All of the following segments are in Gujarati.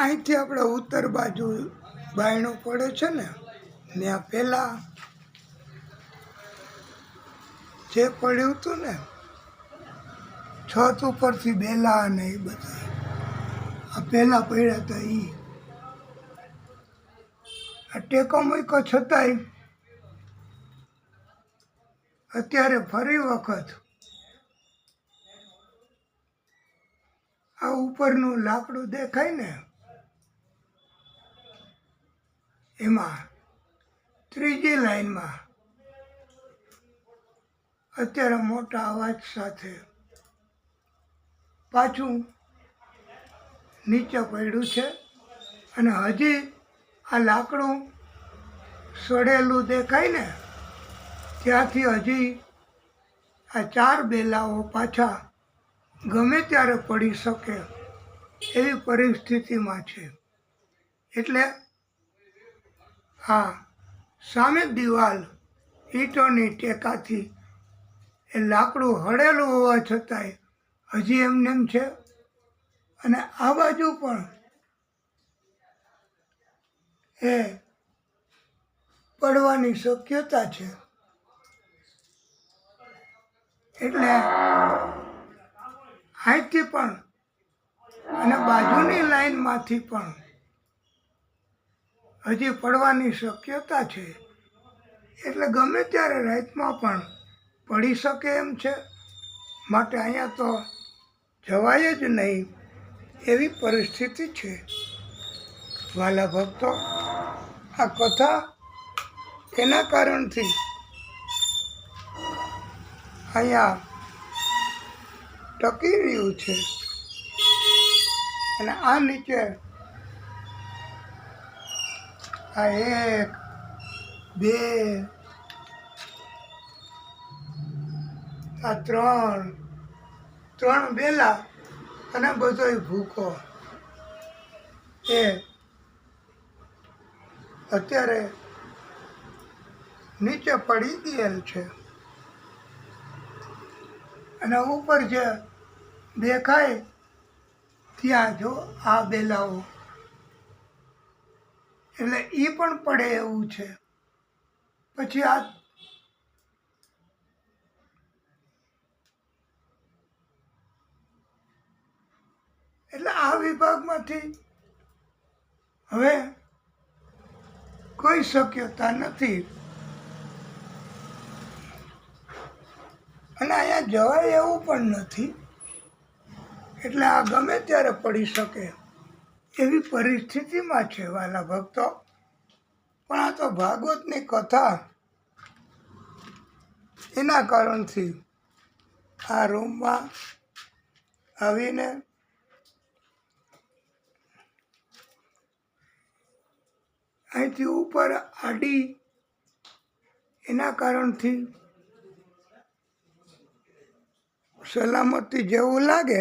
અહીંથી આપણે ઉત્તર બાજુ બાયણું પડે છે ને, ત્યાં પહેલાં જે પડ્યું હતું ને છત ઉપરથી બેલા અને એ બધા આ પહેલાં પડ્યા હતા. આ ટેકો મૂક્યો છતાંય અત્યારે ફરી વખત આ ઉપરનું લાકડું દેખાય ને એમાં ત્રીજી લાઈનમાં અત્યારે મોટા અવાજ સાથે પાછું નીચે પડ્યું છે. અને હજી આ લાકડું સડેલું દેખાય ને ત્યાંથી હજી આ 4 બેલાઓ પાછા ગમે ત્યારે પડી શકે એવી પરિસ્થિતિમાં છે. એટલે આ સામે દિવાલ ઈંટોની ટેકાથી એ લાકડું હળેલું હોવા છતાંય હજી એમને એમ છે. અને આ બાજુ પણ એ પડવાની શક્યતા છે. એટલે અહીંથી પણ અને બાજુની લાઈનમાંથી પણ હજી પડવાની શક્યતા છે. એટલે ગમે ત્યારે રાતમાં પણ પડી શકે એમ છે. માટે અહીંયા તો જવાય જ નહીં એવી પરિસ્થિતિ છે. વાલા ભક્તો, આ કથા એના કારણથી અહીંયા ટકી રહ્યું છે. અને આ નીચે આ 1 2 આ 3 બેલા અને બધોય ભૂકો એ અત્યારે નીચે પડી ગયેલ છે. અને ઉપર જે દેખાય ત્યાં જો આ બેલાઓ એટલે એ પણ પડે એવું છે. પછી આ એટલે આ વિભાગમાંથી હવે કોઈ શક્યતા નથી. અને અહીંયા જવાય એવું પણ નથી. એટલે આ ગમે ત્યારે પડી શકે એવી પરિસ્થિતિમાં છે વાલા ભક્તો. પણ આ તો ભાગવતની કથા એના કારણથી આ રૂમમાં આવીને અહીંથી ઉપર આડી એના કારણથી સલામતી જેવું લાગે.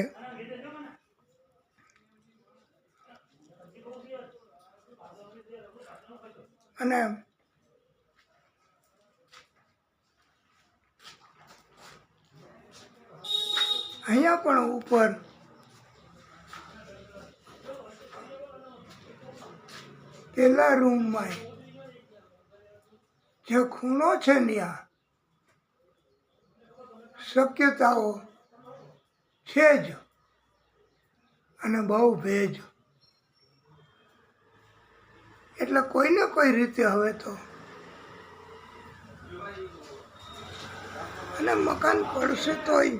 અને અહીંયા પણ ઉપર પેલા રૂમમાં જે ખૂણો છે ત્યાં શક્યતાઓ છે જ. અને બહુ ભેજ. એટલે કોઈને કોઈ રીતે હવે તો અને મકાન પડશે તોય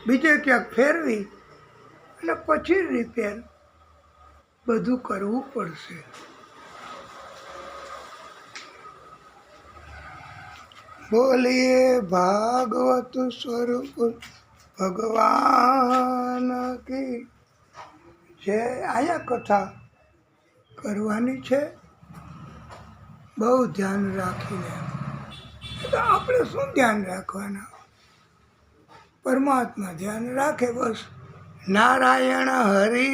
બીજે ક્યાંક ફેરવી અને પછી રિપેર બધું કરવું પડશે. બોલીએ ભાગવત સ્વરૂપ ભગવાન કી જય. અહીંયા કથા કરવાની છે બહુ ધ્યાન રાખીને. તો આપણે શું ધ્યાન રાખવાના? પરમાત્મા ધ્યાન રાખે બસ. નારાયણ હરિ